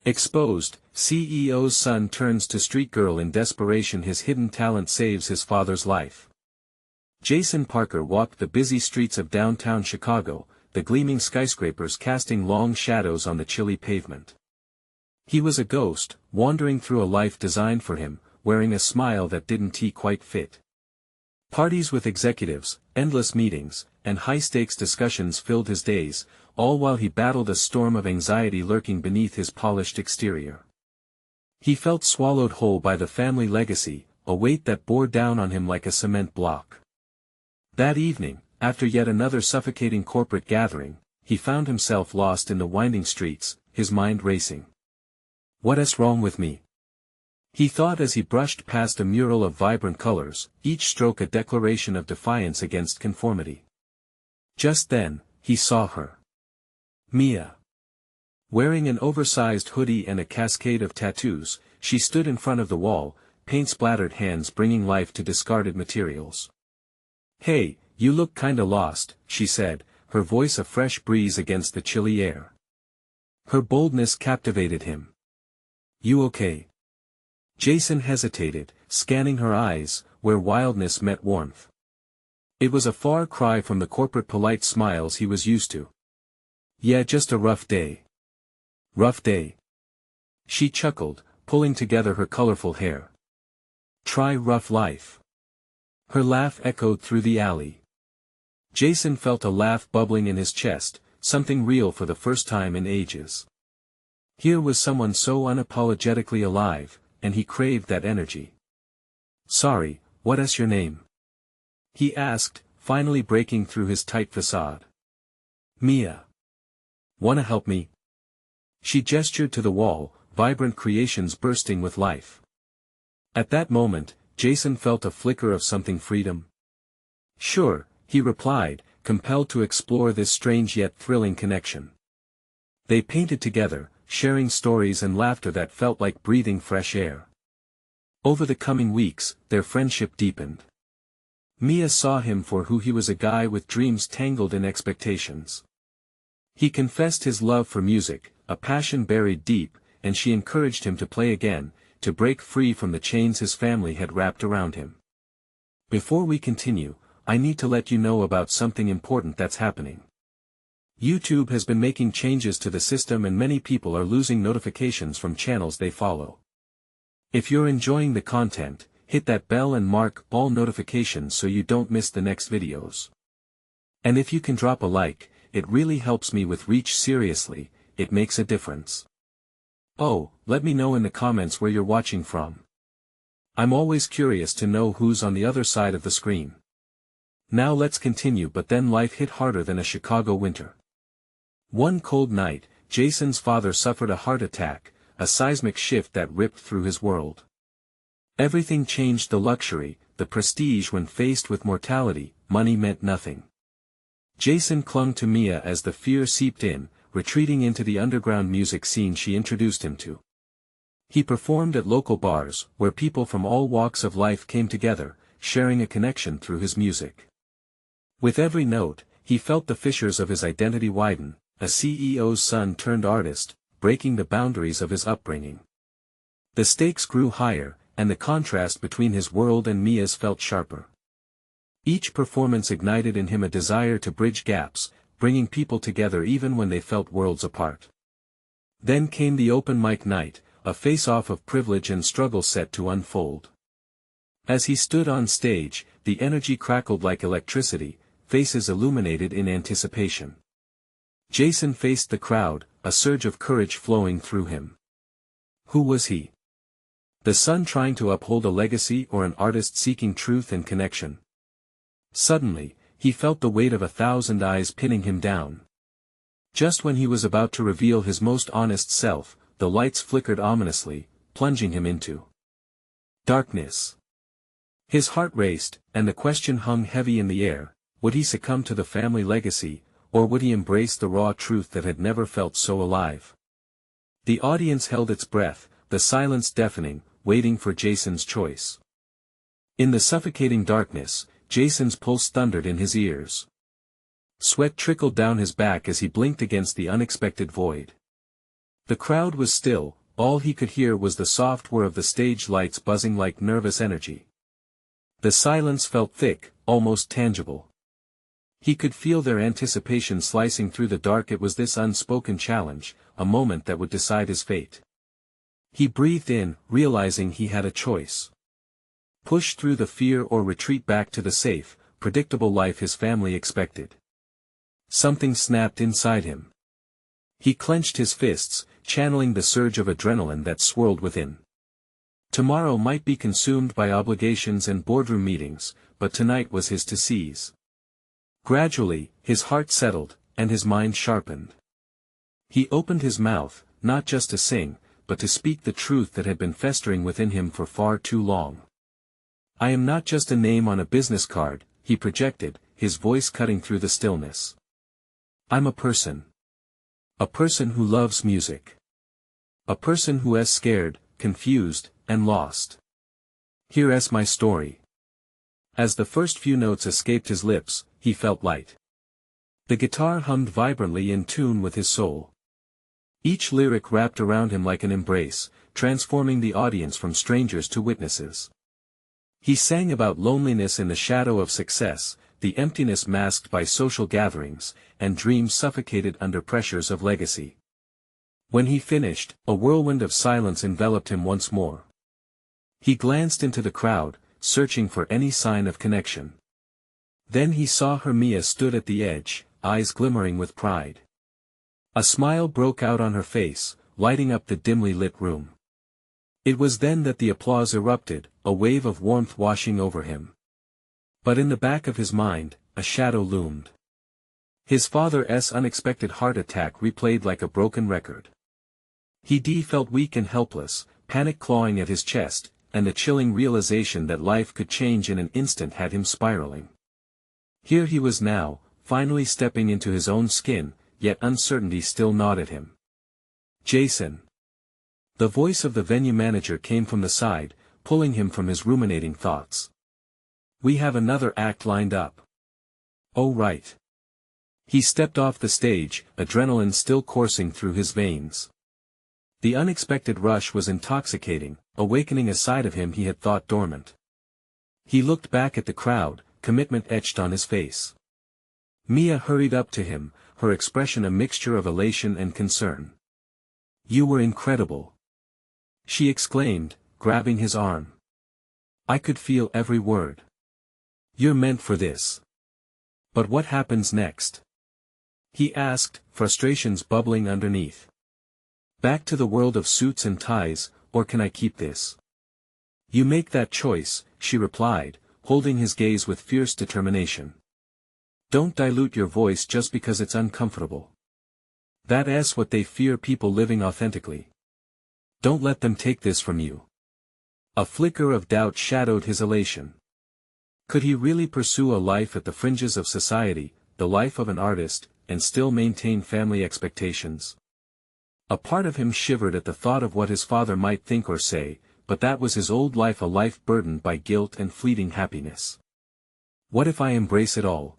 Exposed, CEO's son turns to street girl in desperation. His hidden talent saves his father's life. Jason Parker walked the busy streets of downtown Chicago, the gleaming skyscrapers casting long shadows on the chilly pavement. He was a ghost, wandering through a life designed for him, wearing a smile that didn't quite fit. Parties with executives, endless meetings, and high-stakes discussions filled his days, all while he battled a storm of anxiety lurking beneath his polished exterior. He felt swallowed whole by the family legacy, a weight that bore down on him like a cement block. That evening, after yet another suffocating corporate gathering, he found himself lost in the winding streets, his mind racing. "What's wrong with me?" he thought as he brushed past a mural of vibrant colors, each stroke a declaration of defiance against conformity. Just then, he saw her. Mia. Wearing an oversized hoodie and a cascade of tattoos, she stood in front of the wall, paint-splattered hands bringing life to discarded materials. "Hey, you look kinda lost," she said, her voice a fresh breeze against the chilly air. Her boldness captivated him. "You okay?" Jason hesitated, scanning her eyes, where wildness met warmth. It was a far cry from the corporate polite smiles he was used to. "Yeah, just a rough day." "Rough day?" She chuckled, pulling together her colorful hair. "Try rough life." Her laugh echoed through the alley. Jason felt a laugh bubbling in his chest, something real for the first time in ages. Here was someone so unapologetically alive, and he craved that energy. "Sorry, what's your name?" he asked, finally breaking through his tight facade. "Mia. Wanna help me?" She gestured to the wall, vibrant creations bursting with life. At that moment, Jason felt a flicker of something freedom. "Sure," he replied, compelled to explore this strange yet thrilling connection. They painted together, sharing stories and laughter that felt like breathing fresh air. Over the coming weeks, their friendship deepened. Mia saw him for who he was, a guy with dreams tangled in expectations. He confessed his love for music, a passion buried deep, and she encouraged him to play again, to break free from the chains his family had wrapped around him. Before we continue, I need to let you know about something important that's happening. YouTube has been making changes to the system and many people are losing notifications from channels they follow. If you're enjoying the content, hit that bell and mark all notifications so you don't miss the next videos. And if you can drop a like, it really helps me with reach. Seriously, it makes a difference. Oh, let me know in the comments where you're watching from. I'm always curious to know who's on the other side of the screen. Now let's continue. But then life hit harder than a Chicago winter. One cold night, Jason's father suffered a heart attack, a seismic shift that ripped through his world. Everything changed: the luxury, the prestige. When faced with mortality, money meant nothing. Jason clung to Mia as the fear seeped in, retreating into the underground music scene she introduced him to. He performed at local bars, where people from all walks of life came together, sharing a connection through his music. With every note, he felt the fissures of his identity widen, a CEO's son turned artist, breaking the boundaries of his upbringing. The stakes grew higher, and the contrast between his world and Mia's felt sharper. Each performance ignited in him a desire to bridge gaps, bringing people together even when they felt worlds apart. Then came the open mic night, a face-off of privilege and struggle set to unfold. As he stood on stage, the energy crackled like electricity, faces illuminated in anticipation. Jason faced the crowd, a surge of courage flowing through him. Who was he? The son trying to uphold a legacy, or an artist seeking truth and connection? Suddenly, he felt the weight of 1,000 eyes pinning him down. Just when he was about to reveal his most honest self, the lights flickered ominously, plunging him into darkness. His heart raced, and the question hung heavy in the air: would he succumb to the family legacy, or would he embrace the raw truth that had never felt so alive? The audience held its breath, the silence deafening, waiting for Jason's choice. In the suffocating darkness, Jason's pulse thundered in his ears. Sweat trickled down his back as he blinked against the unexpected void. The crowd was still, all he could hear was the soft whir of the stage lights buzzing like nervous energy. The silence felt thick, almost tangible. He could feel their anticipation slicing through the dark. It was this unspoken challenge, a moment that would decide his fate. He breathed in, realizing he had a choice. Push through the fear or retreat back to the safe, predictable life his family expected. Something snapped inside him. He clenched his fists, channeling the surge of adrenaline that swirled within. Tomorrow might be consumed by obligations and boardroom meetings, but tonight was his to seize. Gradually, his heart settled, and his mind sharpened. He opened his mouth, not just to sing, but to speak the truth that had been festering within him for far too long. "I am not just a name on a business card," he projected, his voice cutting through the stillness. "I'm a person. A person who loves music. A person who is scared, confused, and lost. Here is my story." As the first few notes escaped his lips, he felt light. The guitar hummed vibrantly in tune with his soul. Each lyric wrapped around him like an embrace, transforming the audience from strangers to witnesses. He sang about loneliness in the shadow of success, the emptiness masked by social gatherings, and dreams suffocated under pressures of legacy. When he finished, a whirlwind of silence enveloped him once more. He glanced into the crowd, searching for any sign of connection. Then he saw her. Mia stood at the edge, eyes glimmering with pride. A smile broke out on her face, lighting up the dimly lit room. It was then that the applause erupted, a wave of warmth washing over him. But in the back of his mind, a shadow loomed. His father's unexpected heart attack replayed like a broken record. He felt weak and helpless, panic clawing at his chest, and the chilling realization that life could change in an instant had him spiraling. Here he was now, finally stepping into his own skin, yet uncertainty still gnawed at him. "Jason." The voice of the venue manager came from the side, pulling him from his ruminating thoughts. "We have another act lined up." "Oh right." He stepped off the stage, adrenaline still coursing through his veins. The unexpected rush was intoxicating, awakening a side of him he had thought dormant. He looked back at the crowd, commitment etched on his face. Mia hurried up to him, her expression a mixture of elation and concern. "You were incredible," she exclaimed, grabbing his arm. "I could feel every word. You're meant for this." "But what happens next?" he asked, frustrations bubbling underneath. "Back to the world of suits and ties, or can I keep this?" "You make that choice," she replied, holding his gaze with fierce determination. "Don't dilute your voice just because it's uncomfortable. That's what they fear, people living authentically. Don't let them take this from you." A flicker of doubt shadowed his elation. Could he really pursue a life at the fringes of society, the life of an artist, and still maintain family expectations? A part of him shivered at the thought of what his father might think or say, but that was his old life, a life burdened by guilt and fleeting happiness. What if I embrace it all?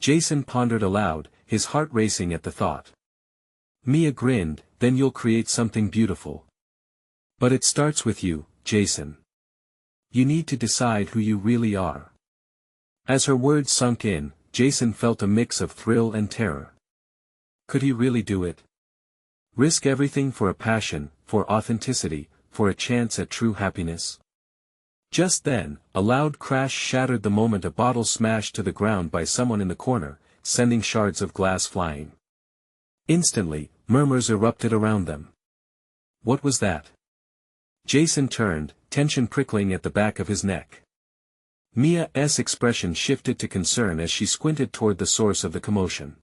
Jason pondered aloud, his heart racing at the thought. Mia grinned, "Then you'll create something beautiful. But it starts with you, Jason. You need to decide who you really are." As her words sunk in, Jason felt a mix of thrill and terror. Could he really do it? Risk everything for a passion, for authenticity, for a chance at true happiness? Just then, a loud crash shattered the moment. A bottle smashed to the ground by someone in the corner, sending shards of glass flying. Instantly, murmurs erupted around them. What was that? Jason turned, tension prickling at the back of his neck. Mia's expression shifted to concern as she squinted toward the source of the commotion.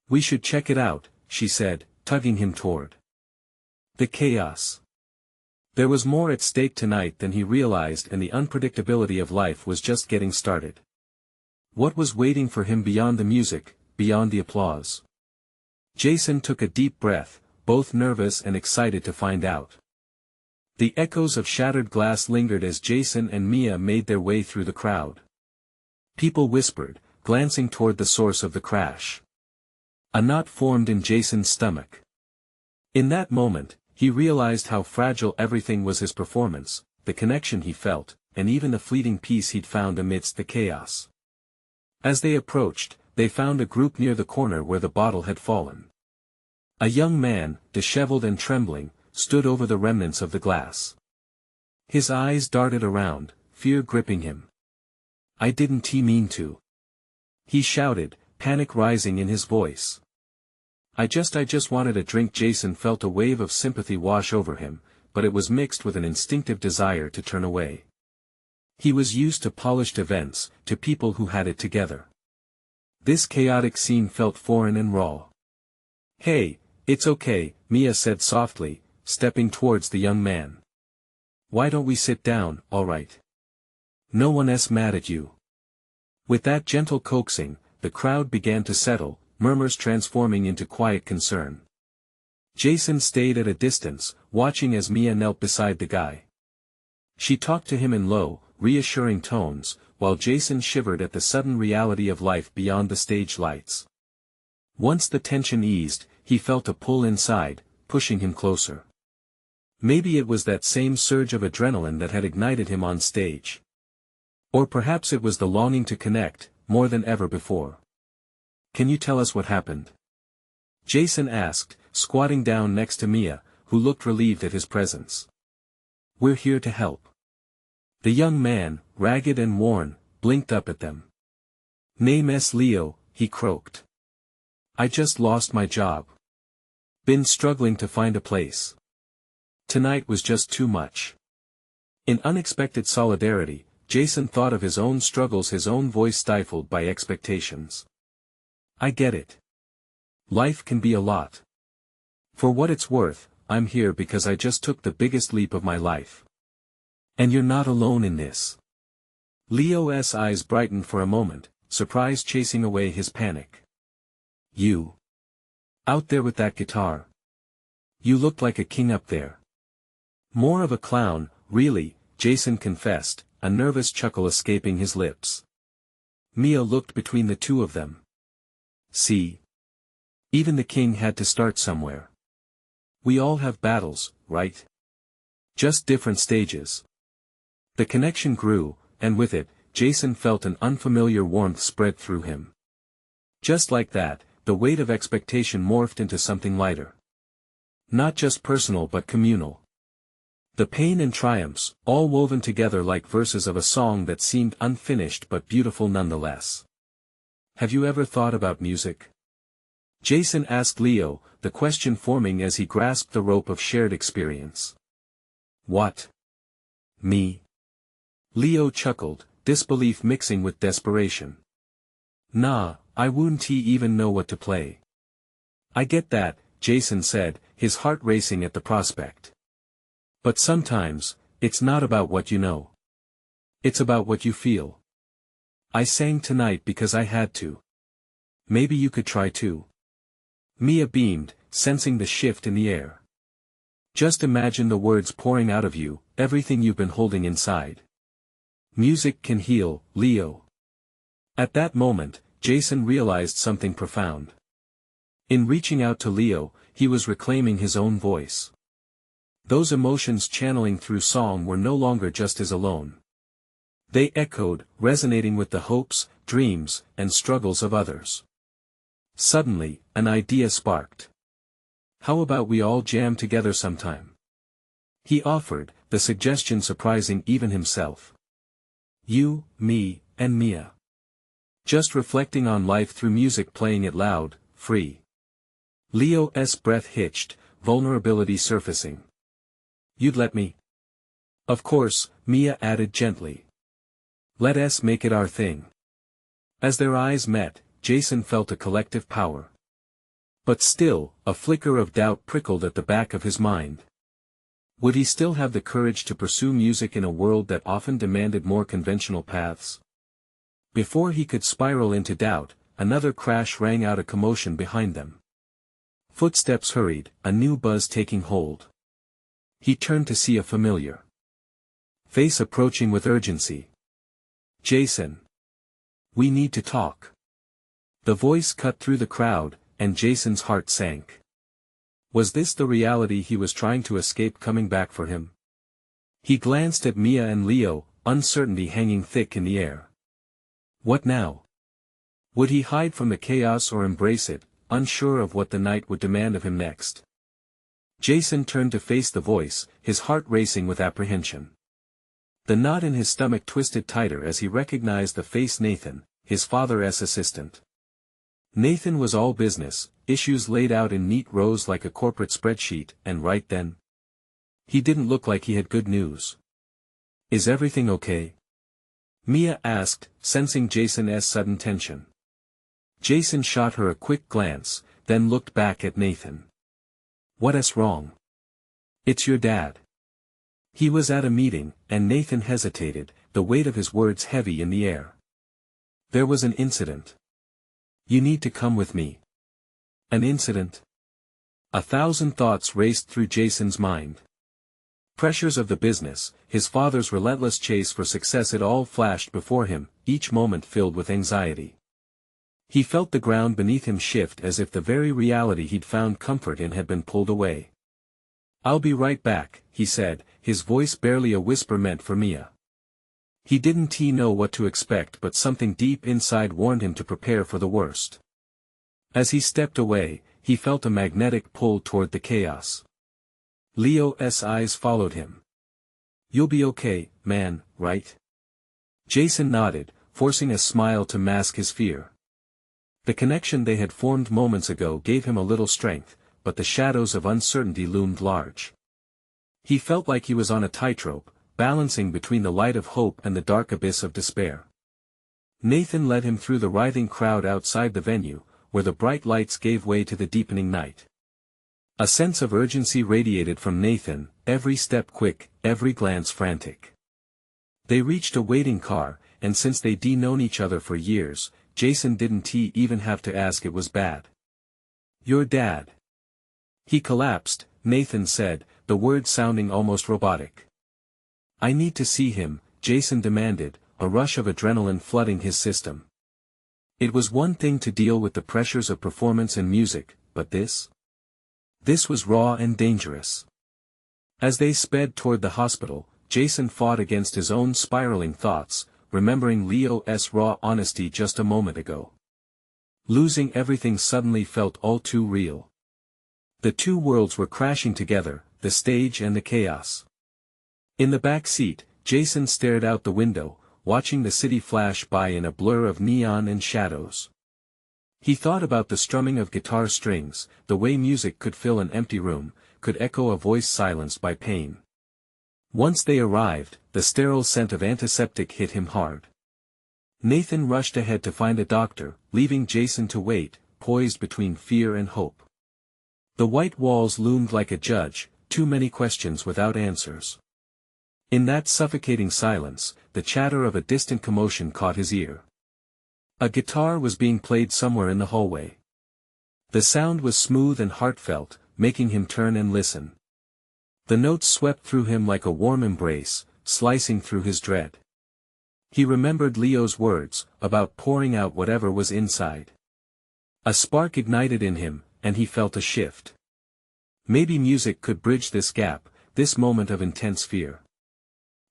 "We should check it out," she said, tugging him toward the chaos. There was more at stake tonight than he realized, and the unpredictability of life was just getting started. What was waiting for him beyond the music, beyond the applause? Jason took a deep breath, both nervous and excited to find out. The echoes of shattered glass lingered as Jason and Mia made their way through the crowd. People whispered, glancing toward the source of the crash. A knot formed in Jason's stomach. In that moment, he realized how fragile everything was: his performance, the connection he felt, and even the fleeting peace he'd found amidst the chaos. As they approached, they found a group near the corner where the bottle had fallen. A young man, disheveled and trembling, stood over the remnants of the glass. His eyes darted around, fear gripping him. "I didn't mean to," he shouted, panic rising in his voice. I just wanted a drink." Jason felt a wave of sympathy wash over him, but it was mixed with an instinctive desire to turn away. He was used to polished events, to people who had it together. This chaotic scene felt foreign and raw. "Hey, it's okay," Mia said softly, stepping towards the young man. "Why don't we sit down, all right? No one's mad at you." With that gentle coaxing, the crowd began to settle, murmurs transforming into quiet concern. Jason stayed at a distance, watching as Mia knelt beside the guy. She talked to him in low, reassuring tones, while Jason shivered at the sudden reality of life beyond the stage lights. Once the tension eased, he felt a pull inside, pushing him closer. Maybe it was that same surge of adrenaline that had ignited him on stage. Or perhaps it was the longing to connect, more than ever before. "Can you tell us what happened?" Jason asked, squatting down next to Mia, who looked relieved at his presence. "We're here to help." The young man, ragged and worn, blinked up at them. "Name's Leo," he croaked. "I just lost my job. Been struggling to find a place. Tonight was just too much." In unexpected solidarity, Jason thought of his own struggles, his own voice stifled by expectations. "I get it. Life can be a lot. For what it's worth, I'm here because I just took the biggest leap of my life. And you're not alone in this." Leo's eyes brightened for a moment, surprise chasing away his panic. "You? Out there with that guitar? You looked like a king up there." "More of a clown, really," Jason confessed, a nervous chuckle escaping his lips. Mia looked between the two of them. "See? Even the king had to start somewhere. We all have battles, right? Just different stages." The connection grew, and with it, Jason felt an unfamiliar warmth spread through him. Just like that, the weight of expectation morphed into something lighter. Not just personal but communal. The pain and triumphs, all woven together like verses of a song that seemed unfinished but beautiful nonetheless. "Have you ever thought about music?" Jason asked Leo, the question forming as he grasped the rope of shared experience. "What? Me?" Leo chuckled, disbelief mixing with desperation. "Nah, I wouldn't even know what to play." "I get that," Jason said, his heart racing at the prospect. "But sometimes, it's not about what you know. It's about what you feel. I sang tonight because I had to. Maybe you could try too." Mia beamed, sensing the shift in the air. "Just imagine the words pouring out of you, everything you've been holding inside. Music can heal, Leo." At that moment, Jason realized something profound. In reaching out to Leo, he was reclaiming his own voice. Those emotions channeling through song were no longer just his alone. They echoed, resonating with the hopes, dreams, and struggles of others. Suddenly, an idea sparked. "How about we all jam together sometime?" he offered, the suggestion surprising even himself. "You, me, and Mia. Just reflecting on life through music, playing it loud, free." Leo's breath hitched, vulnerability surfacing. "You'd let me?" "Of course," Mia added gently. "Let us make it our thing." As their eyes met, Jason felt a collective power. But still, a flicker of doubt prickled at the back of his mind. Would he still have the courage to pursue music in a world that often demanded more conventional paths? Before he could spiral into doubt, another crash rang out, a commotion behind them. Footsteps hurried, a new buzz taking hold. He turned to see a familiar face approaching with urgency. "Jason. We need to talk." The voice cut through the crowd, and Jason's heart sank. Was this the reality he was trying to escape coming back for him? He glanced at Mia and Leo, uncertainty hanging thick in the air. What now? Would he hide from the chaos or embrace it, unsure of what the night would demand of him next? Jason turned to face the voice, his heart racing with apprehension. The knot in his stomach twisted tighter as he recognized the face Nathan, his father's assistant. Nathan was all business, issues laid out in neat rows like a corporate spreadsheet, and right then, he didn't look like he had good news. Is everything okay? Mia asked, sensing Jason's sudden tension. Jason shot her a quick glance, then looked back at Nathan. What's wrong? It's your dad. He was at a meeting, and Nathan hesitated, the weight of his words heavy in the air. There was an incident. You need to come with me. An incident? 1,000 thoughts raced through Jason's mind. Pressures of the business, his father's relentless chase for success, it all flashed before him, each moment filled with anxiety. He felt the ground beneath him shift as if the very reality he'd found comfort in had been pulled away. I'll be right back, he said, his voice barely a whisper meant for Mia. He didn't know what to expect, but something deep inside warned him to prepare for the worst. As he stepped away, he felt a magnetic pull toward the chaos. Leo's eyes followed him. You'll be okay, man, right? Jason nodded, forcing a smile to mask his fear. The connection they had formed moments ago gave him a little strength, but the shadows of uncertainty loomed large. He felt like he was on a tightrope, balancing between the light of hope and the dark abyss of despair. Nathan led him through the writhing crowd outside the venue, where the bright lights gave way to the deepening night. A sense of urgency radiated from Nathan, every step quick, every glance frantic. They reached a waiting car, and since they'd known each other for years, Jason didn't even have to ask. It was bad. Your dad. He collapsed, Nathan said, the words sounding almost robotic. I need to see him, Jason demanded, a rush of adrenaline flooding his system. It was one thing to deal with the pressures of performance and music, but this? This was raw and dangerous. As they sped toward the hospital, Jason fought against his own spiraling thoughts, remembering Leo's raw honesty just a moment ago. Losing everything suddenly felt all too real. The two worlds were crashing together, the stage and the chaos. In the back seat, Jason stared out the window, watching the city flash by in a blur of neon and shadows. He thought about the strumming of guitar strings, the way music could fill an empty room, could echo a voice silenced by pain. Once they arrived, the sterile scent of antiseptic hit him hard. Nathan rushed ahead to find a doctor, leaving Jason to wait, poised between fear and hope. The white walls loomed like a judge, too many questions without answers. In that suffocating silence, the chatter of a distant commotion caught his ear. A guitar was being played somewhere in the hallway. The sound was smooth and heartfelt, making him turn and listen. The notes swept through him like a warm embrace, slicing through his dread. He remembered Leo's words, about pouring out whatever was inside. A spark ignited in him, and he felt a shift. Maybe music could bridge this gap, this moment of intense fear.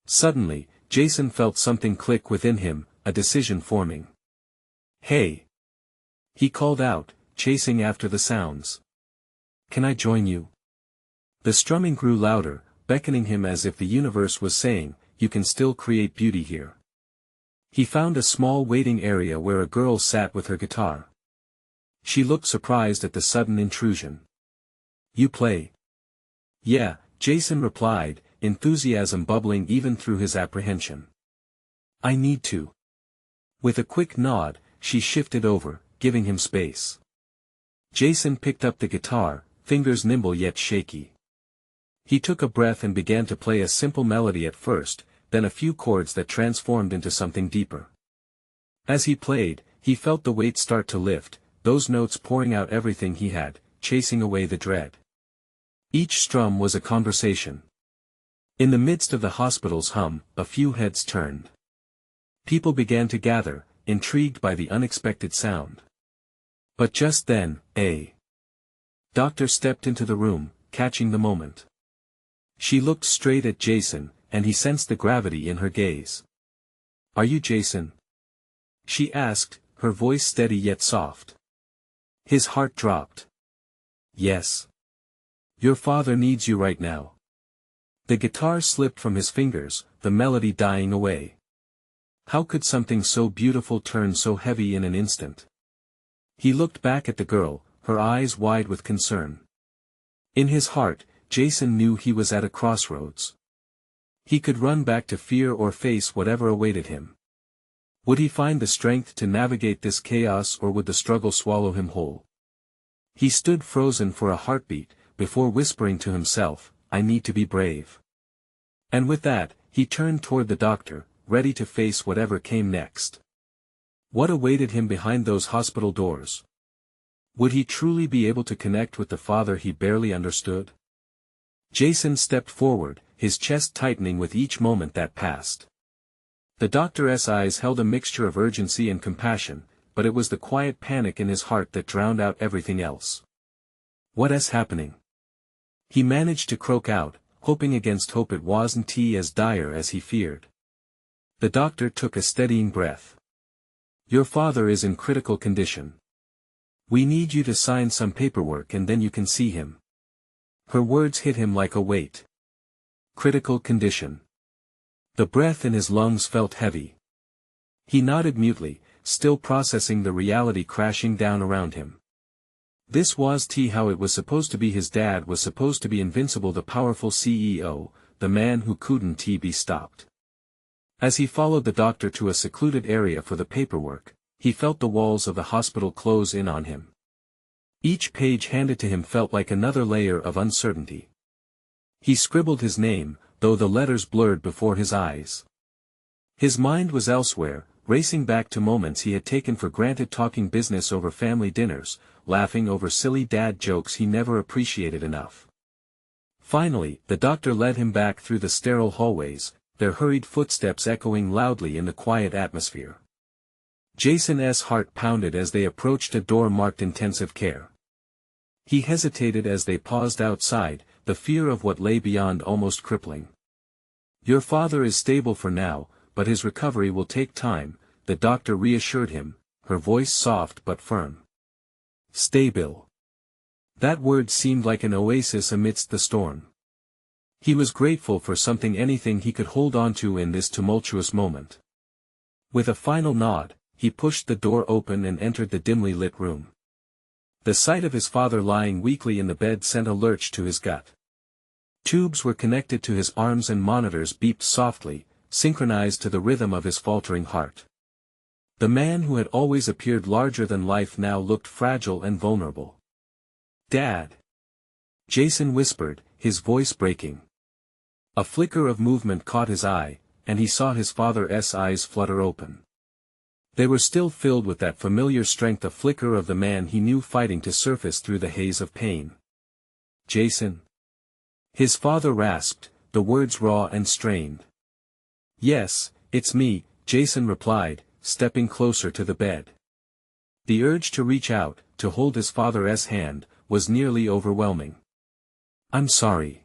Suddenly, Jason felt something click within him, a decision forming. Hey! He called out, chasing after the sounds. Can I join you? The strumming grew louder, beckoning him as if the universe was saying, you can still create beauty here. He found a small waiting area where a girl sat with her guitar. She looked surprised at the sudden intrusion. You play? Yeah, Jason replied, enthusiasm bubbling even through his apprehension. I need to. With a quick nod, she shifted over, giving him space. Jason picked up the guitar, fingers nimble yet shaky. He took a breath and began to play a simple melody at first, then a few chords that transformed into something deeper. As he played, he felt the weight start to lift, those notes pouring out everything he had, chasing away the dread. Each strum was a conversation. In the midst of the hospital's hum, a few heads turned. People began to gather, intrigued by the unexpected sound. But just then, a Doctor stepped into the room, catching the moment. She looked straight at Jason, and he sensed the gravity in her gaze. "Are you Jason?" she asked, her voice steady yet soft. His heart dropped. "Yes. Your father needs you right now." The guitar slipped from his fingers, the melody dying away. How could something so beautiful turn so heavy in an instant? He looked back at the girl, her eyes wide with concern. In his heart, Jason knew he was at a crossroads. He could run back to fear or face whatever awaited him. Would he find the strength to navigate this chaos, or would the struggle swallow him whole? He stood frozen for a heartbeat, before whispering to himself, "I need to be brave." And with that, he turned toward the doctor, ready to face whatever came next. What awaited him behind those hospital doors? Would he truly be able to connect with the father he barely understood? Jason stepped forward, his chest tightening with each moment that passed. The doctor's eyes held a mixture of urgency and compassion, but it was the quiet panic in his heart that drowned out everything else. "What is happening?" he managed to croak out, hoping against hope it wasn't as dire as he feared. The doctor took a steadying breath. "Your father is in critical condition. We need you to sign some paperwork and then you can see him." Her words hit him like a weight. Critical condition. The breath in his lungs felt heavy. He nodded mutely, still processing the reality crashing down around him. This was how it was supposed to be. His dad was supposed to be invincible, the powerful CEO, the man who couldn't be stopped. As he followed the doctor to a secluded area for the paperwork, he felt the walls of the hospital close in on him. Each page handed to him felt like another layer of uncertainty. He scribbled his name, though the letters blurred before his eyes. His mind was elsewhere, racing back to moments he had taken for granted, talking business over family dinners, laughing over silly dad jokes he never appreciated enough. Finally, the doctor led him back through the sterile hallways, their hurried footsteps echoing loudly in the quiet atmosphere. Jason's heart pounded as they approached a door marked intensive care. He hesitated as they paused outside, the fear of what lay beyond almost crippling. "Your father is stable for now, but his recovery will take time," the doctor reassured him, her voice soft but firm. Stable. That word seemed like an oasis amidst the storm. He was grateful for anything he could hold on to in this tumultuous moment. With a final nod, he pushed the door open and entered the dimly lit room. The sight of his father lying weakly in the bed sent a lurch to his gut. Tubes were connected to his arms and monitors beeped softly, synchronized to the rhythm of his faltering heart. The man who had always appeared larger than life now looked fragile and vulnerable. "Dad!" Jason whispered, his voice breaking. A flicker of movement caught his eye, and he saw his father's eyes flutter open. They were still filled with that familiar strength, a flicker of the man he knew fighting to surface through the haze of pain. "Jason?" his father rasped, the words raw and strained. "Yes, it's me," Jason replied, stepping closer to the bed. The urge to reach out, to hold his father's hand, was nearly overwhelming. "I'm sorry.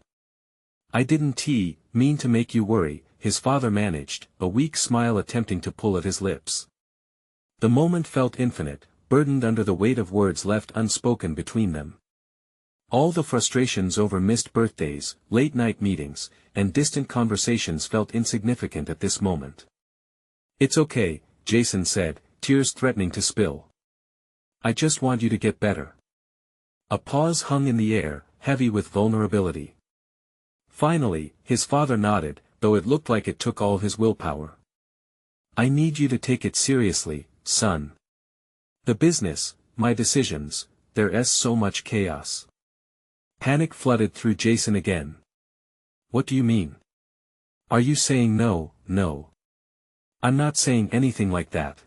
I didn't mean to make you worry," his father managed, a weak smile attempting to pull at his lips. The moment felt infinite, burdened under the weight of words left unspoken between them. All the frustrations over missed birthdays, late-night meetings, and distant conversations felt insignificant at this moment. "It's okay," Jason said, tears threatening to spill. "I just want you to get better." A pause hung in the air, heavy with vulnerability. Finally, his father nodded, though it looked like it took all his willpower. "I need you to take it seriously, son. The business, my decisions, there's so much chaos." Panic flooded through Jason again. "What do you mean? Are you saying no?" "No. I'm not saying anything like that."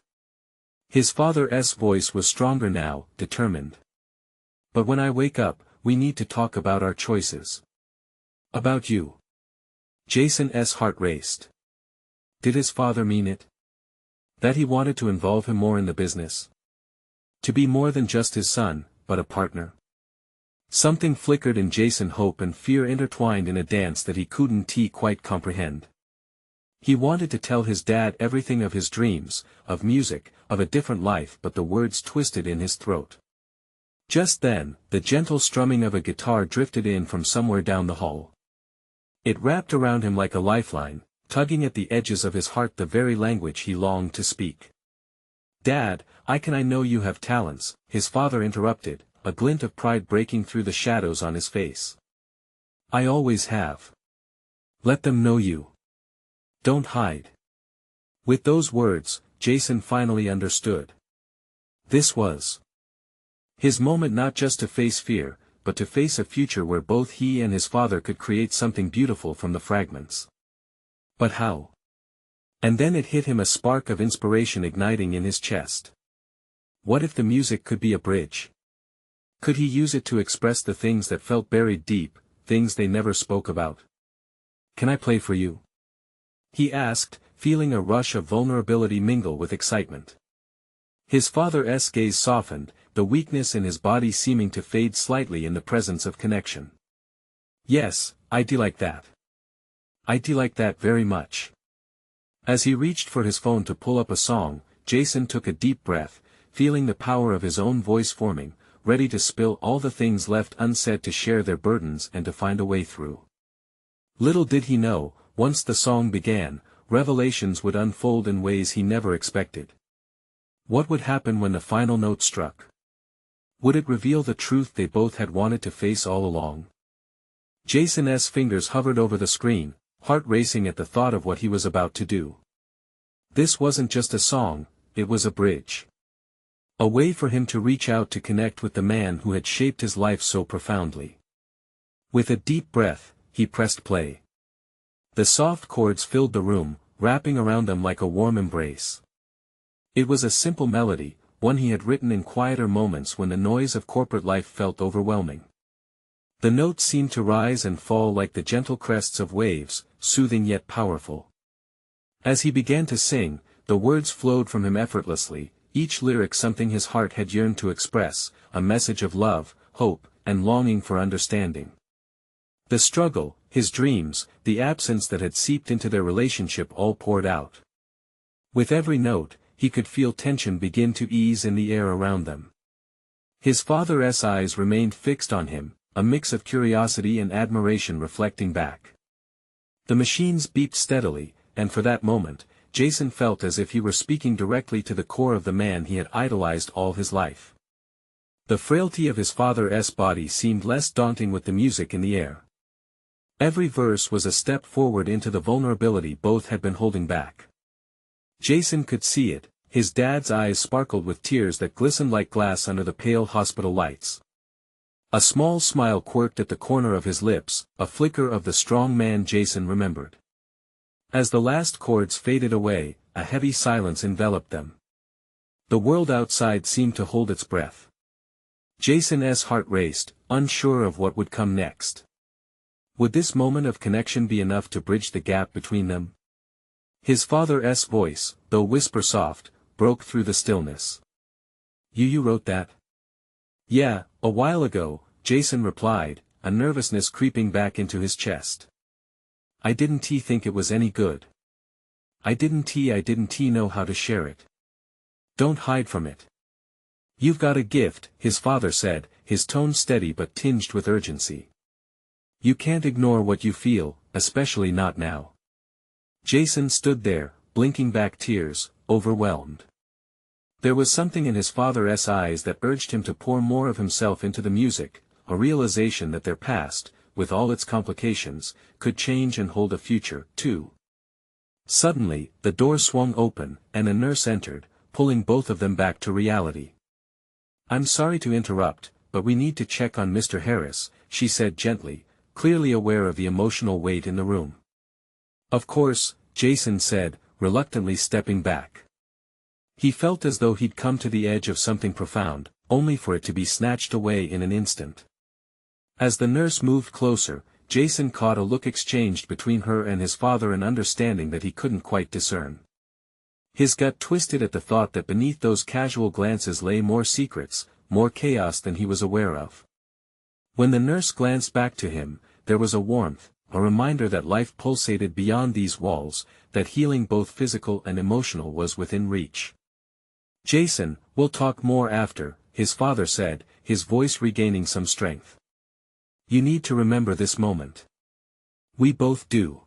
His father's voice was stronger now, determined. "But when I wake up, we need to talk about our choices." "About you?" Jason's heart raced. Did his father mean it? That he wanted to involve him more in the business? To be more than just his son, but a partner? Something flickered in Jason, hope and fear intertwined in a dance that he couldn't quite comprehend. He wanted to tell his dad everything of his dreams, of music, of a different life, but the words twisted in his throat. Just then, the gentle strumming of a guitar drifted in from somewhere down the hall. It wrapped around him like a lifeline, tugging at the edges of his heart, the very language he longed to speak. "Dad, I know you have talents," his father interrupted, a glint of pride breaking through the shadows on his face. "I always have. Let them know you. Don't hide." With those words, Jason finally understood. This was his moment, not just to face fear, but to face a future where both he and his father could create something beautiful from the fragments. But how? And then it hit him, a spark of inspiration igniting in his chest. What if the music could be a bridge? Could he use it to express the things that felt buried deep, things they never spoke about? "Can I play for you?" he asked, feeling a rush of vulnerability mingle with excitement. His father's gaze softened, the weakness in his body seeming to fade slightly in the presence of connection. "Yes, I do like that. I do like that very much." As he reached for his phone to pull up a song, Jason took a deep breath, feeling the power of his own voice forming, ready to spill all the things left unsaid, to share their burdens and to find a way through. Little did he know, once the song began, revelations would unfold in ways he never expected. What would happen when the final note struck? Would it reveal the truth they both had wanted to face all along? Jason's fingers hovered over the screen, heart racing at the thought of what he was about to do. This wasn't just a song, it was a bridge. A way for him to reach out, to connect with the man who had shaped his life so profoundly. With a deep breath, he pressed play. The soft chords filled the room, wrapping around them like a warm embrace. It was a simple melody, one he had written in quieter moments when the noise of corporate life felt overwhelming. The notes seemed to rise and fall like the gentle crests of waves, soothing yet powerful. As he began to sing, the words flowed from him effortlessly, each lyric something his heart had yearned to express, a message of love, hope, and longing for understanding. The struggle, his dreams, the absence that had seeped into their relationship all poured out. With every note, he could feel tension begin to ease in the air around them. His father's eyes remained fixed on him, a mix of curiosity and admiration reflecting back. The machines beeped steadily, and for that moment, Jason felt as if he were speaking directly to the core of the man he had idolized all his life. The frailty of his father's body seemed less daunting with the music in the air. Every verse was a step forward into the vulnerability both had been holding back. Jason could see it, his dad's eyes sparkled with tears that glistened like glass under the pale hospital lights. A small smile quirked at the corner of his lips, a flicker of the strong man Jason remembered. As the last chords faded away, a heavy silence enveloped them. The world outside seemed to hold its breath. Jason's heart raced, unsure of what would come next. Would this moment of connection be enough to bridge the gap between them? His father's voice, though whisper soft, broke through the stillness. You wrote that?" "Yeah, a while ago," Jason replied, a nervousness creeping back into his chest. "I didn't think it was any good. I didn't know how to share it. Don't hide from it. You've got a gift," his father said, his tone steady but tinged with urgency. "You can't ignore what you feel, especially not now." Jason stood there, blinking back tears, overwhelmed. There was something in his father's eyes that urged him to pour more of himself into the music, a realization that their past, with all its complications, could change and hold a future, too. Suddenly, the door swung open, and a nurse entered, pulling both of them back to reality. "I'm sorry to interrupt, but we need to check on Mr. Harris," she said gently, clearly aware of the emotional weight in the room. "Of course," Jason said, reluctantly stepping back. He felt as though he'd come to the edge of something profound, only for it to be snatched away in an instant. As the nurse moved closer, Jason caught a look exchanged between her and his father, an understanding that he couldn't quite discern. His gut twisted at the thought that beneath those casual glances lay more secrets, more chaos than he was aware of. When the nurse glanced back to him, there was a warmth, a reminder that life pulsated beyond these walls, that healing both physical and emotional was within reach. "Jason, we'll talk more after," his father said, his voice regaining some strength. "You need to remember this moment." "We both do."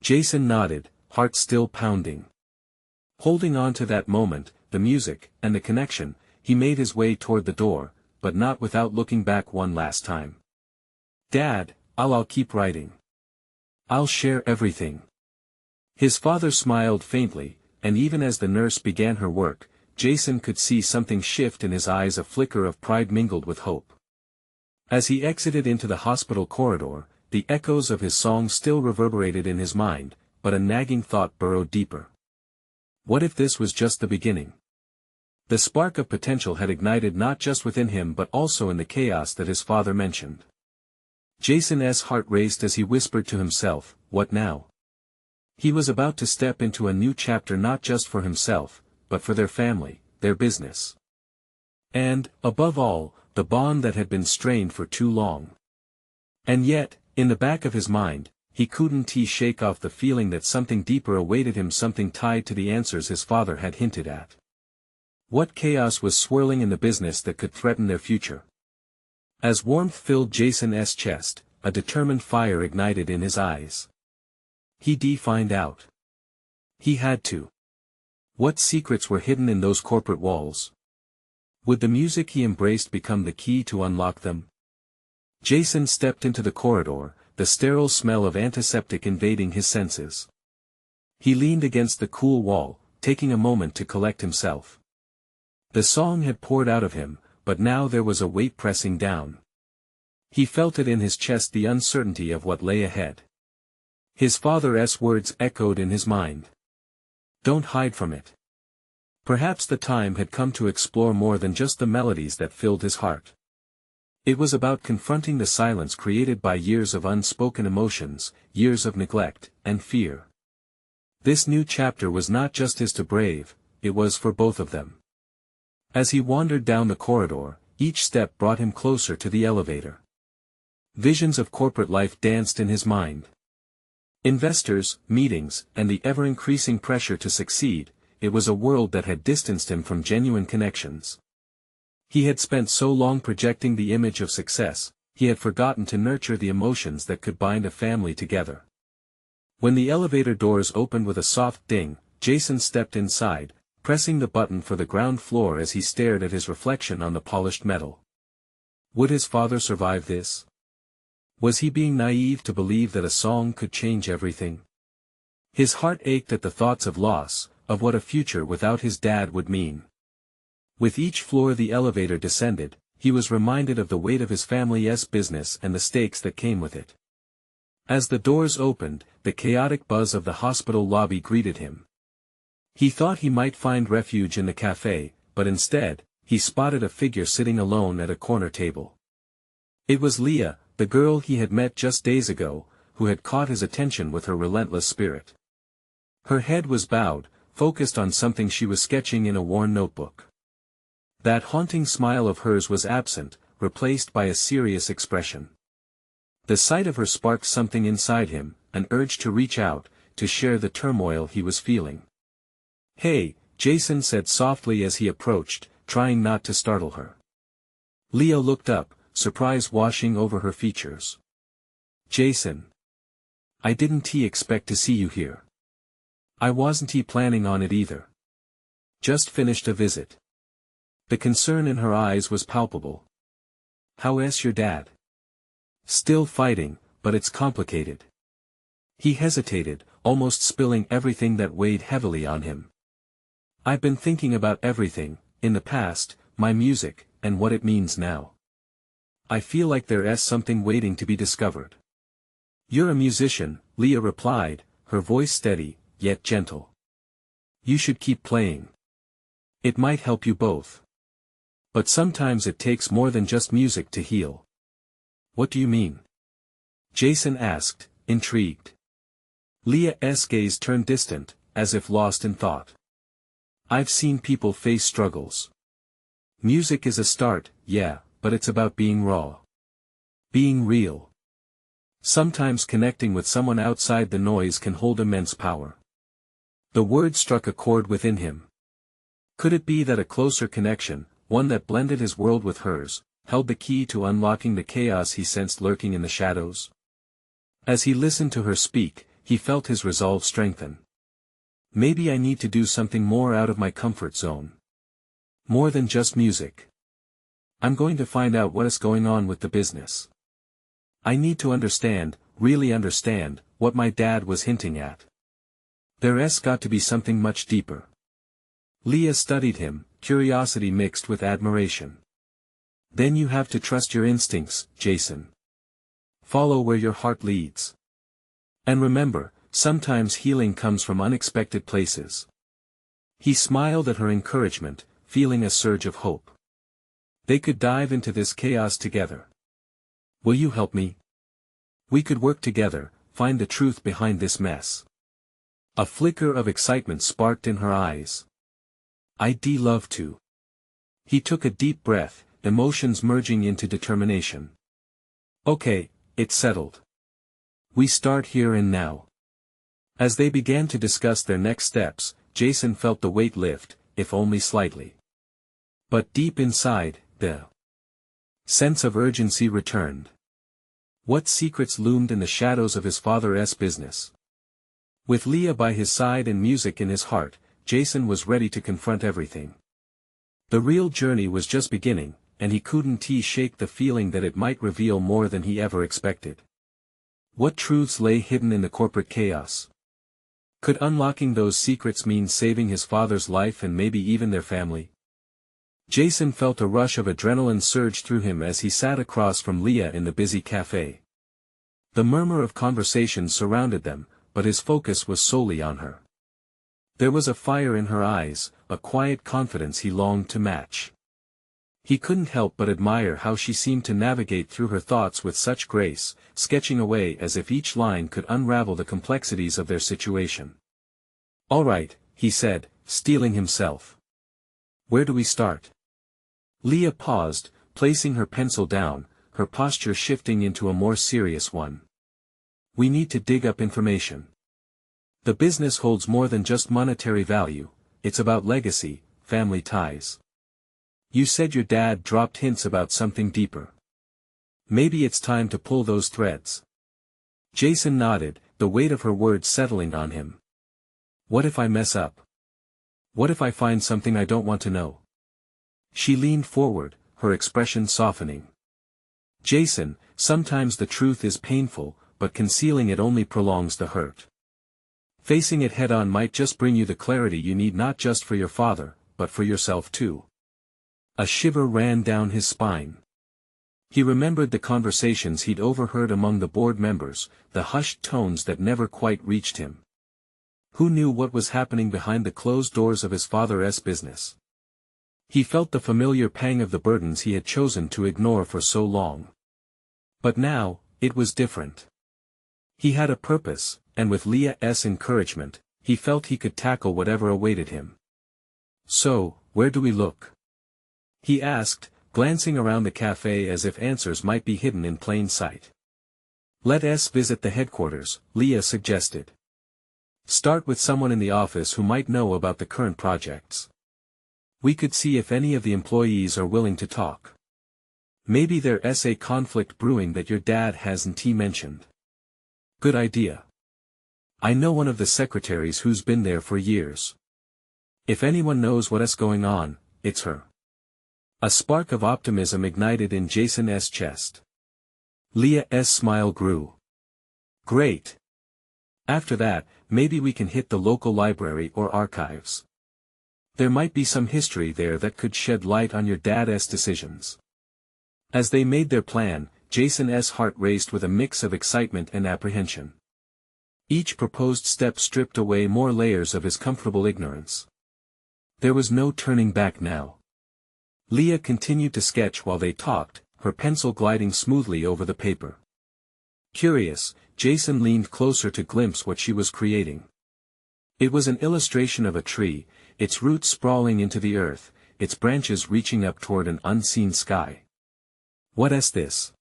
Jason nodded, heart still pounding. Holding on to that moment, the music, and the connection, he made his way toward the door, but not without looking back one last time. "Dad, I'll keep writing. I'll share everything." His father smiled faintly, and even as the nurse began her work, Jason could see something shift in his eyes, a flicker of pride mingled with hope. As he exited into the hospital corridor, the echoes of his song still reverberated in his mind, but a nagging thought burrowed deeper. What if this was just the beginning? The spark of potential had ignited not just within him but also in the chaos that his father mentioned. Jason's heart raced as he whispered to himself, "What now?" He was about to step into a new chapter, not just for himself, but for their family, their business. And, above all, the bond that had been strained for too long. And yet, in the back of his mind, he couldn't shake off the feeling that something deeper awaited him, something tied to the answers his father had hinted at. What chaos was swirling in the business that could threaten their future? As warmth filled Jason's chest, a determined fire ignited in his eyes. He'd find out. He had to. What secrets were hidden in those corporate walls? Would the music he embraced become the key to unlock them? Jason stepped into the corridor, the sterile smell of antiseptic invading his senses. He leaned against the cool wall, taking a moment to collect himself. The song had poured out of him, but now there was a weight pressing down. He felt it in his chest, the uncertainty of what lay ahead. His father's words echoed in his mind. "Don't hide from it." Perhaps the time had come to explore more than just the melodies that filled his heart. It was about confronting the silence created by years of unspoken emotions, years of neglect, and fear. This new chapter was not just his to brave, it was for both of them. As he wandered down the corridor, each step brought him closer to the elevator. Visions of corporate life danced in his mind. Investors, meetings, and the ever-increasing pressure to succeed, it was a world that had distanced him from genuine connections. He had spent so long projecting the image of success, he had forgotten to nurture the emotions that could bind a family together. When the elevator doors opened with a soft ding, Jason stepped inside, pressing the button for the ground floor as he stared at his reflection on the polished metal. Would his father survive this? Was he being naive to believe that a song could change everything? His heart ached at the thoughts of loss, of what a future without his dad would mean. With each floor the elevator descended, he was reminded of the weight of his family's business and the stakes that came with it. As the doors opened, the chaotic buzz of the hospital lobby greeted him. He thought he might find refuge in the cafe, but instead, he spotted a figure sitting alone at a corner table. It was Leah, the girl he had met just days ago, who had caught his attention with her relentless spirit. Her head was bowed, focused on something she was sketching in a worn notebook. That haunting smile of hers was absent, replaced by a serious expression. The sight of her sparked something inside him, an urge to reach out, to share the turmoil he was feeling. "Hey," Jason said softly as he approached, trying not to startle her. Leah looked up, surprise washing over her features. "Jason. I didn't expect to see you here. I wasn't planning on it either. Just finished a visit." The concern in her eyes was palpable. "How's your dad?" "Still fighting, but it's complicated." He hesitated, almost spilling everything that weighed heavily on him. "I've been thinking about everything, in the past, my music, and what it means now. I feel like there's something waiting to be discovered." "You're a musician," Leah replied, her voice steady, yet gentle. "You should keep playing. It might help you both. But sometimes it takes more than just music to heal." "What do you mean?" Jason asked, intrigued. Leah's gaze turned distant, as if lost in thought. "I've seen people face struggles. Music is a start, yeah, but it's about being raw. Being real. Sometimes connecting with someone outside the noise can hold immense power. The word struck a chord within him. Could it be that a closer connection, one that blended his world with hers, held the key to unlocking the chaos he sensed lurking in the shadows? As he listened to her speak, he felt his resolve strengthen. Maybe I need to do something more out of my comfort zone. More than just music. I'm going to find out what is going on with the business. I need to understand, really understand, what my dad was hinting at. There's got to be something much deeper. Leah studied him, curiosity mixed with admiration. Then you have to trust your instincts, Jason. Follow where your heart leads. And remember, sometimes healing comes from unexpected places. He smiled at her encouragement, feeling a surge of hope. They could dive into this chaos together. Will you help me? We could work together, find the truth behind this mess. A flicker of excitement sparked in her eyes. I'd love to. He took a deep breath, emotions merging into determination. Okay, it's settled. We start here and now. As they began to discuss their next steps, Jason felt the weight lift, if only slightly. But deep inside, the sense of urgency returned. What secrets loomed in the shadows of his father's business? With Leah by his side and music in his heart, Jason was ready to confront everything. The real journey was just beginning, and he couldn't shake the feeling that it might reveal more than he ever expected. What truths lay hidden in the corporate chaos? Could unlocking those secrets mean saving his father's life and maybe even their family? Jason felt a rush of adrenaline surge through him as he sat across from Leah in the busy cafe. The murmur of conversation surrounded them, but his focus was solely on her. There was a fire in her eyes, a quiet confidence he longed to match. He couldn't help but admire how she seemed to navigate through her thoughts with such grace, sketching away as if each line could unravel the complexities of their situation. All right, he said, steeling himself. Where do we start? Leah paused, placing her pencil down, her posture shifting into a more serious one. We need to dig up information. The business holds more than just monetary value, it's about legacy, family ties. You said your dad dropped hints about something deeper. Maybe it's time to pull those threads. Jason nodded, the weight of her words settling on him. What if I mess up? What if I find something I don't want to know? She leaned forward, her expression softening. Jason, sometimes the truth is painful, but concealing it only prolongs the hurt. Facing it head-on might just bring you the clarity you need not just for your father, but for yourself too. A shiver ran down his spine. He remembered the conversations he'd overheard among the board members, the hushed tones that never quite reached him. Who knew what was happening behind the closed doors of his father's business? He felt the familiar pang of the burdens he had chosen to ignore for so long. But now, it was different. He had a purpose, and with Leah's encouragement, he felt he could tackle whatever awaited him. So, where do we look? He asked, glancing around the cafe as if answers might be hidden in plain sight. Let's visit the headquarters, Leah suggested. Start with someone in the office who might know about the current projects. We could see if any of the employees are willing to talk. Maybe there's a conflict brewing that your dad hasn't mentioned. Good idea. I know one of the secretaries who's been there for years. If anyone knows what's going on, it's her. A spark of optimism ignited in Jason's chest. Leah's smile grew. Great. After that, maybe we can hit the local library or archives. There might be some history there that could shed light on your dad's decisions. As they made their plan, Jason's heart raced with a mix of excitement and apprehension. Each proposed step stripped away more layers of his comfortable ignorance. There was no turning back now. Leah continued to sketch while they talked, her pencil gliding smoothly over the paper. Curious, Jason leaned closer to glimpse what she was creating. It was an illustration of a tree, its roots sprawling into the earth, its branches reaching up toward an unseen sky. What is this?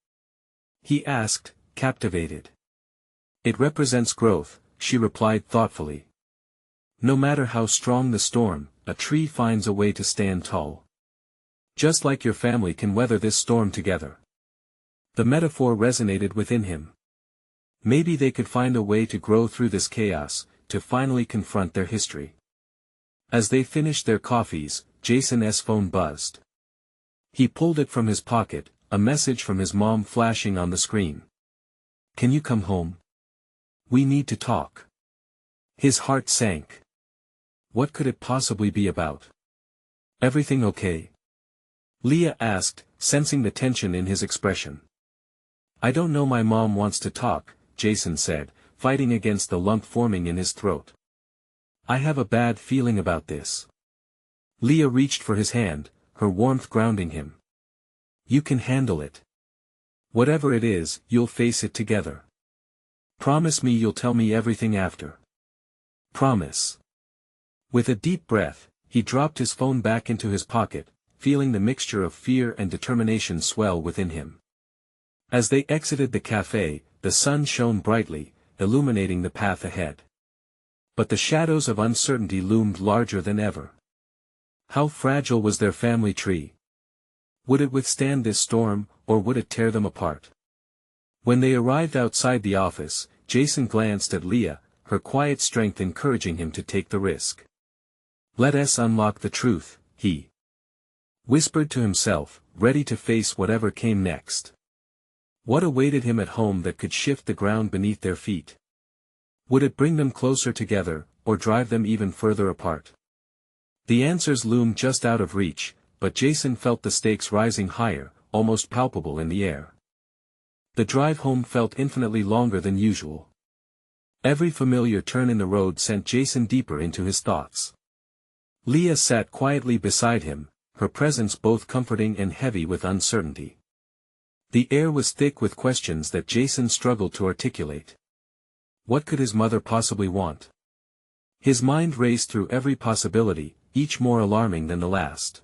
he asked, captivated. It represents growth, she replied thoughtfully. No matter how strong the storm, a tree finds a way to stand tall. Just like your family can weather this storm together. The metaphor resonated within him. Maybe they could find a way to grow through this chaos, to finally confront their history. As they finished their coffees, Jason's phone buzzed. He pulled it from his pocket, a message from his mom flashing on the screen. Can you come home? We need to talk. His heart sank. What could it possibly be about? Everything okay? Leah asked, sensing the tension in his expression. I don't know, my mom wants to talk, Jason said, fighting against the lump forming in his throat. I have a bad feeling about this. Leah reached for his hand, her warmth grounding him. You can handle it. Whatever it is, you'll face it together. Promise me you'll tell me everything after. Promise. With a deep breath, he dropped his phone back into his pocket, feeling the mixture of fear and determination swell within him. As they exited the cafe, the sun shone brightly, illuminating the path ahead. But the shadows of uncertainty loomed larger than ever. How fragile was their family tree? Would it withstand this storm, or would it tear them apart? When they arrived outside the office, Jason glanced at Leah, her quiet strength encouraging him to take the risk. Let us unlock the truth, he whispered to himself, ready to face whatever came next. What awaited him at home that could shift the ground beneath their feet? Would it bring them closer together, or drive them even further apart? The answers loomed just out of reach, but Jason felt the stakes rising higher, almost palpable in the air. The drive home felt infinitely longer than usual. Every familiar turn in the road sent Jason deeper into his thoughts. Leah sat quietly beside him, her presence both comforting and heavy with uncertainty. The air was thick with questions that Jason struggled to articulate. What could his mother possibly want? His mind raced through every possibility, each more alarming than the last.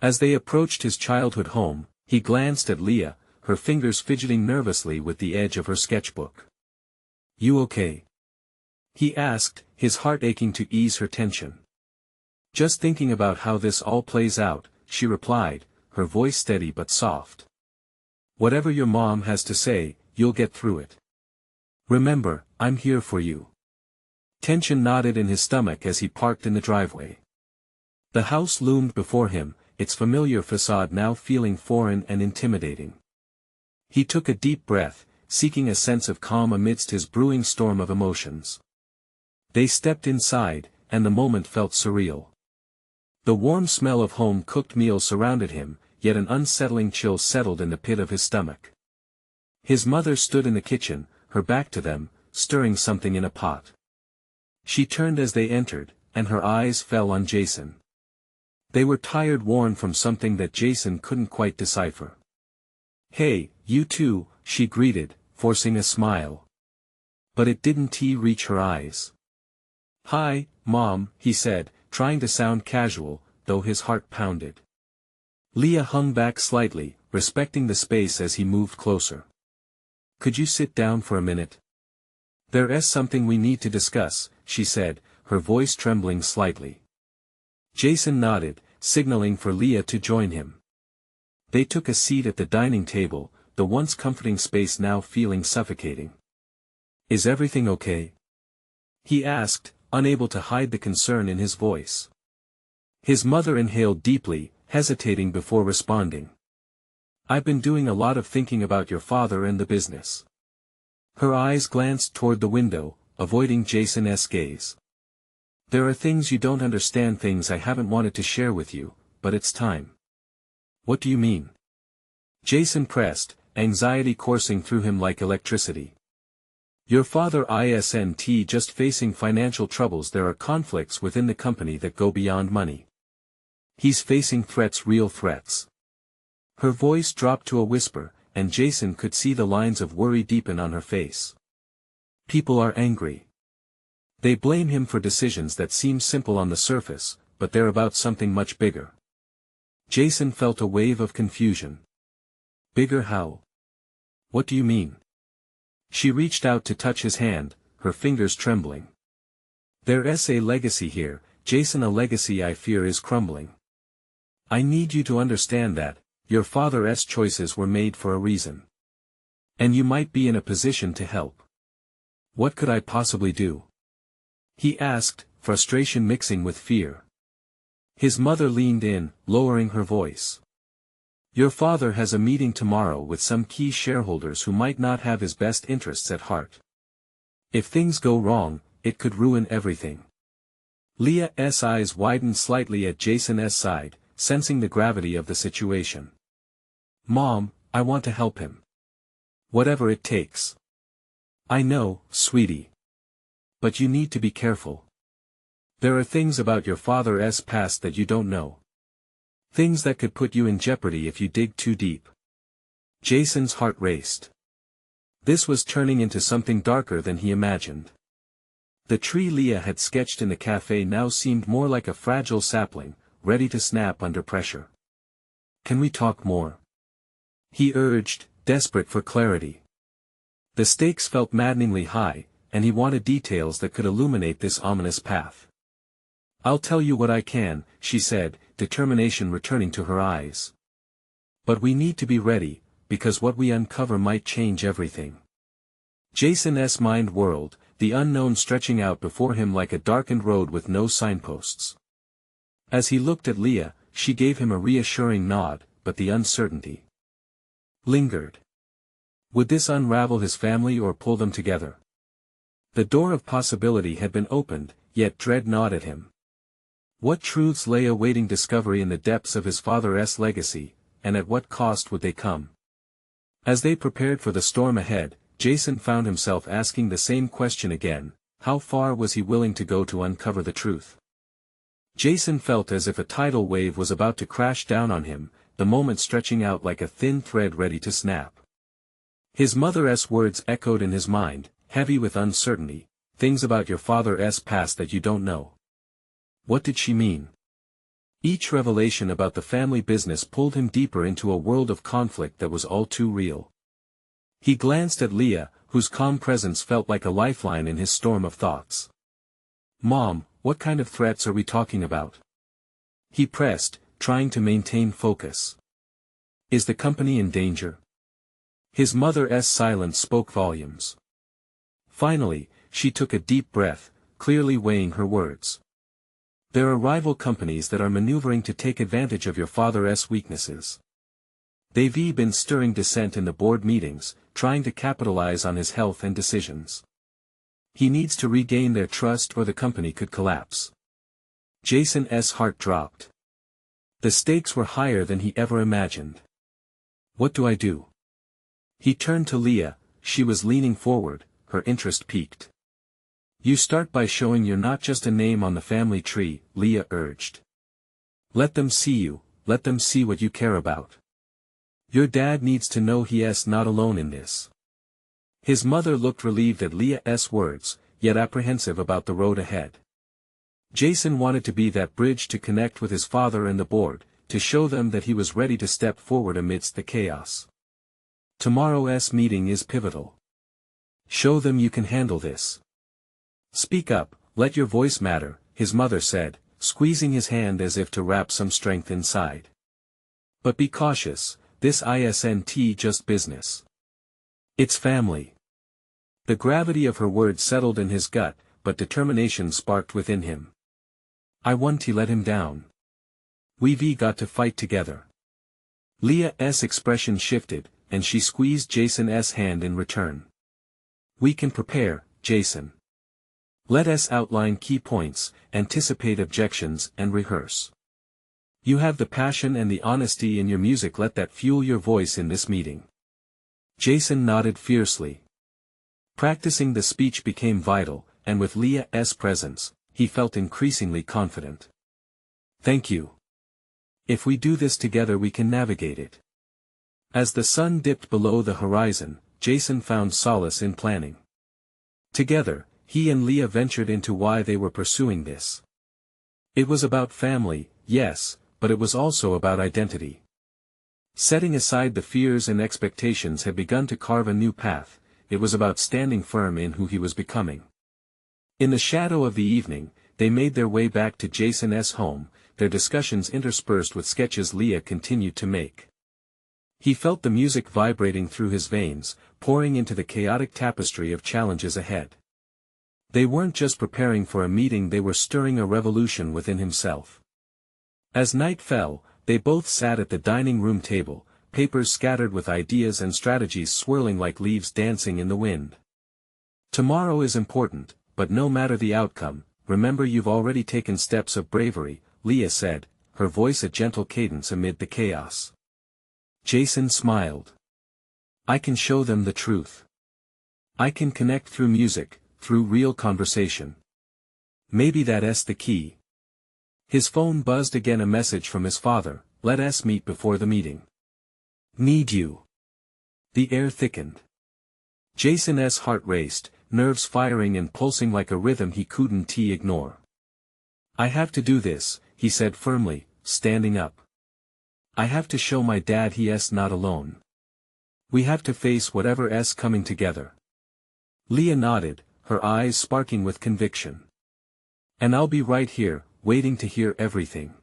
As they approached his childhood home, he glanced at Leah, her fingers fidgeting nervously with the edge of her sketchbook. You okay? He asked, his heart aching to ease her tension. Just thinking about how this all plays out, she replied, her voice steady but soft. Whatever your mom has to say, you'll get through it. Remember, I'm here for you. Tension knotted in his stomach as he parked in the driveway. The house loomed before him, its familiar facade now feeling foreign and intimidating. He took a deep breath, seeking a sense of calm amidst his brewing storm of emotions. They stepped inside, and the moment felt surreal. The warm smell of home-cooked meals surrounded him, yet an unsettling chill settled in the pit of his stomach. His mother stood in the kitchen, her back to them, stirring something in a pot. She turned as they entered, and her eyes fell on Jason. They were tired, worn from something that Jason couldn't quite decipher. Hey, you too, she greeted, forcing a smile. But it didn't reach her eyes. Hi, Mom, he said, trying to sound casual, though his heart pounded. Leah hung back slightly, respecting the space as he moved closer. Could you sit down for a minute? There's something we need to discuss, she said, her voice trembling slightly. Jason nodded, signaling for Leah to join him. They took a seat at the dining table, the once comforting space now feeling suffocating. Is everything okay? He asked, unable to hide the concern in his voice. His mother inhaled deeply, hesitating before responding. I've been doing a lot of thinking about your father and the business. Her eyes glanced toward the window, avoiding Jason's gaze. There are things you don't understand, things I haven't wanted to share with you, but it's time. What do you mean? Jason pressed, anxiety coursing through him like electricity. Your father isn't just facing financial troubles, there are conflicts within the company that go beyond money. He's facing threats, real threats. Her voice dropped to a whisper, and Jason could see the lines of worry deepen on her face. People are angry. They blame him for decisions that seem simple on the surface, but they're about something much bigger. Jason felt a wave of confusion. Bigger how? What do you mean? She reached out to touch his hand, her fingers trembling. There's a legacy here, Jason, a legacy I fear is crumbling. I need you to understand that, your father's choices were made for a reason. And you might be in a position to help. What could I possibly do? He asked, frustration mixing with fear. His mother leaned in, lowering her voice. Your father has a meeting tomorrow with some key shareholders who might not have his best interests at heart. If things go wrong, it could ruin everything. Leah's eyes widened slightly at Jason's side, sensing the gravity of the situation. Mom, I want to help him. Whatever it takes. I know, sweetie. But you need to be careful. There are things about your father's past that you don't know. Things that could put you in jeopardy if you dig too deep. Jason's heart raced. This was turning into something darker than he imagined. The tree Leah had sketched in the cafe now seemed more like a fragile sapling, ready to snap under pressure. Can we talk more? He urged, desperate for clarity. The stakes felt maddeningly high, and he wanted details that could illuminate this ominous path. I'll tell you what I can, she said, determination returning to her eyes. But we need to be ready, because what we uncover might change everything. Jason's mind whirled, the unknown stretching out before him like a darkened road with no signposts. As he looked at Leah, she gave him a reassuring nod, but the uncertainty lingered. Would this unravel his family or pull them together? The door of possibility had been opened, yet dread gnawed at him. What truths lay awaiting discovery in the depths of his father's legacy, and at what cost would they come? As they prepared for the storm ahead, Jason found himself asking the same question again: how far was he willing to go to uncover the truth? Jason felt as if a tidal wave was about to crash down on him, the moment stretching out like a thin thread ready to snap. His mother's words echoed in his mind, heavy with uncertainty, things about your father's past that you don't know. What did she mean? Each revelation about the family business pulled him deeper into a world of conflict that was all too real. He glanced at Leah, whose calm presence felt like a lifeline in his storm of thoughts. Mom, what kind of threats are we talking about? He pressed, trying to maintain focus. Is the company in danger? His mother's silence spoke volumes. Finally, she took a deep breath, clearly weighing her words. There are rival companies that are maneuvering to take advantage of your father's weaknesses. They've been stirring dissent in the board meetings, trying to capitalize on his health and decisions. He needs to regain their trust or the company could collapse. Jason's heart dropped. The stakes were higher than he ever imagined. What do I do? He turned to Leah, she was leaning forward, her interest piqued. You start by showing you're not just a name on the family tree, Leah urged. Let them see you, let them see what you care about. Your dad needs to know he's not alone in this. His mother looked relieved at Leah's words, yet apprehensive about the road ahead. Jason wanted to be that bridge to connect with his father and the board, to show them that he was ready to step forward amidst the chaos. Tomorrow's meeting is pivotal. Show them you can handle this. Speak up, let your voice matter, his mother said, squeezing his hand as if to wrap some strength inside. But be cautious, this isn't just business. It's family. The gravity of her words settled in his gut, but determination sparked within him. I won't let him down. We've got to fight together. Leah's expression shifted, and she squeezed Jason's hand in return. We can prepare, Jason. Let us outline key points, anticipate objections, and rehearse. You have the passion and the honesty in your music, let that fuel your voice in this meeting. Jason nodded fiercely. Practicing the speech became vital, and with Leah's presence, he felt increasingly confident. Thank you. If we do this together we can navigate it. As the sun dipped below the horizon, Jason found solace in planning. Together, he and Leah ventured into why they were pursuing this. It was about family, yes, but it was also about identity. Setting aside the fears and expectations had begun to carve a new path. It was about standing firm in who he was becoming. In the shadow of the evening, they made their way back to Jason's home, their discussions interspersed with sketches Leah continued to make. He felt the music vibrating through his veins, pouring into the chaotic tapestry of challenges ahead. They weren't just preparing for a meeting, they were stirring a revolution within himself. As night fell, they both sat at the dining room table, papers scattered with ideas and strategies swirling like leaves dancing in the wind. Tomorrow is important, but no matter the outcome, remember you've already taken steps of bravery, Leah said, her voice a gentle cadence amid the chaos. Jason smiled. I can show them the truth. I can connect through music, through real conversation. Maybe that's the key. His phone buzzed again, a message from his father, let us meet before the meeting. Need you. The air thickened. Jason's heart raced, nerves firing and pulsing like a rhythm he couldn't ignore. I have to do this, he said firmly, standing up. I have to show my dad he's not alone. We have to face whatever's coming together. Leah nodded, her eyes sparking with conviction. And I'll be right here, waiting to hear everything.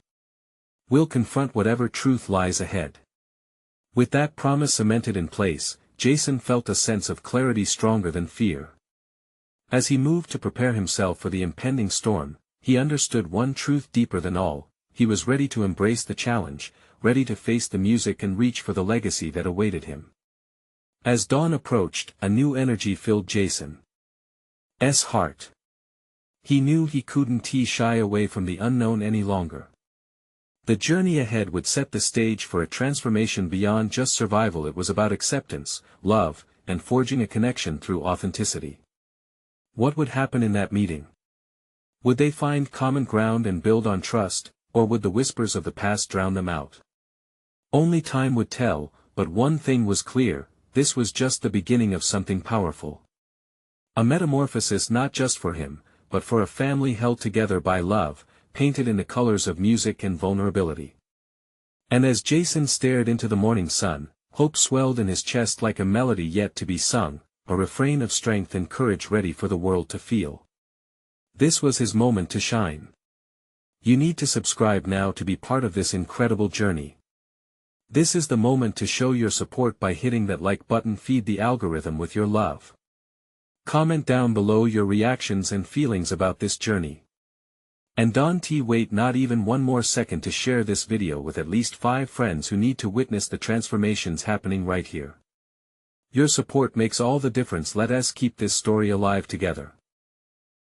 We'll confront whatever truth lies ahead. With that promise cemented in place, Jason felt a sense of clarity stronger than fear. As he moved to prepare himself for the impending storm, he understood one truth deeper than all: he was ready to embrace the challenge, ready to face the music and reach for the legacy that awaited him. As dawn approached, a new energy filled Jason's heart. He knew he couldn't shy away from the unknown any longer. The journey ahead would set the stage for a transformation beyond just survival. It was about acceptance, love, and forging a connection through authenticity. What would happen in that meeting? Would they find common ground and build on trust, or would the whispers of the past drown them out? Only time would tell, but one thing was clear: this was just the beginning of something powerful. A metamorphosis not just for him, but for a family held together by love, painted in the colors of music and vulnerability. And as Jason stared into the morning sun, hope swelled in his chest like a melody yet to be sung, a refrain of strength and courage ready for the world to feel. This was his moment to shine. You need to subscribe now to be part of this incredible journey. This is the moment to show your support by hitting that like button. Feed the algorithm with your love. Comment down below your reactions and feelings about this journey. And don't wait not even one more second to share this video with at least 5 friends who need to witness the transformations happening right here. Your support makes all the difference. Let us keep this story alive together.